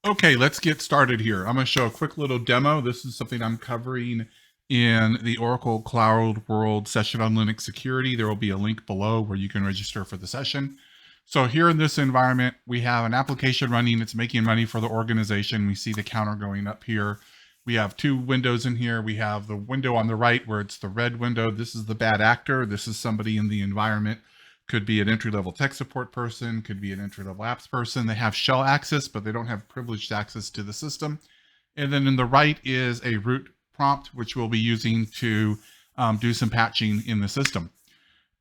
Okay, let's get started here. I'm going to show a quick little demo. This is something I'm covering in the Oracle Cloud World session on Linux security. There will be a link below where you can register for the session. So here in this environment, we have an application running. It's making money for the organization. We see the counter going up here. We have two windows in here. We have the window on the right where it's the red window. This is the bad actor. This is somebody in the environment. Could be an entry-level tech support person, could be an entry-level apps person. They have shell access, but they don't have privileged access to the system. And then in the right is a root prompt, which we'll be using to do some patching in the system.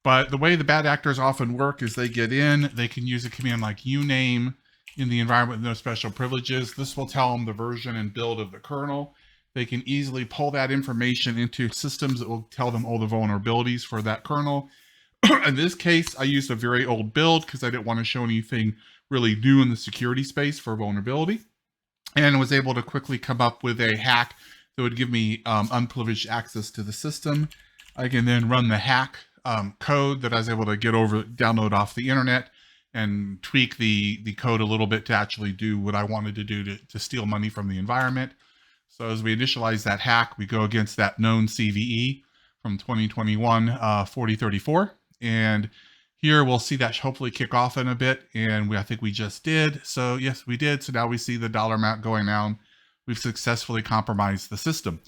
But the way the bad actors often work is they get in, they can use a command like uname in the environment with no special privileges. This will tell them the version and build of the kernel. They can easily pull that information into systems that will tell them all the vulnerabilities for that kernel. In this case, I used a very old build because I didn't want to show anything really new in the security space for vulnerability, and was able to quickly come up with a hack that would give me unprivileged access to the system. I can then run the hack code that I was able to download off the internet and tweak the code a little bit to actually do what I wanted to do to steal money from the environment. So as we initialize that hack, we go against that known CVE from 2021 4034. And here we'll see that hopefully kick off in a bit. And I think we just did. So yes, we did. So now we see the dollar amount going down. We've successfully compromised the system.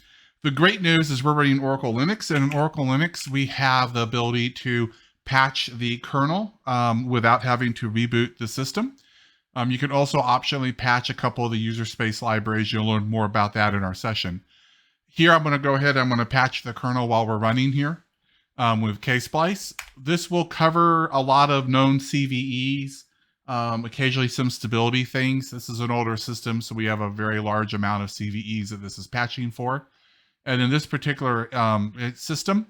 The great news is we're running Oracle Linux, and in Oracle Linux, we have the ability to patch the kernel without having to reboot the system. You can also optionally patch a couple of the user space libraries. You'll learn more about that in our session. Here, I'm going to go ahead, I'm going to patch the kernel while we're running here. With Ksplice. This will cover a lot of known CVEs, occasionally some stability things. This is an older system, so we have a very large amount of CVEs that this is patching for. And in this particular system,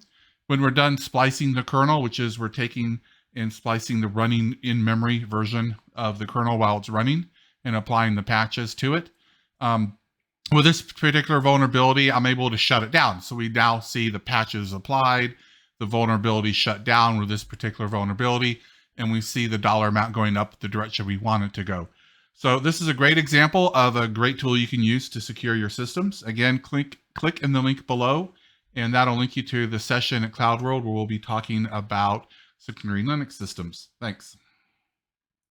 when we're done splicing the kernel, which is we're taking and splicing the running in-memory version of the kernel while it's running and applying the patches to it. With this particular vulnerability, I'm able to shut it down. So we now see the patches applied, the vulnerability shut down with this particular vulnerability, and we see the dollar amount going up the direction we want it to go. So this is a great example of a great tool you can use to secure your systems. Again, click in the link below, and that'll link you to the session at Cloud World where we'll be talking about securing Linux systems. Thanks.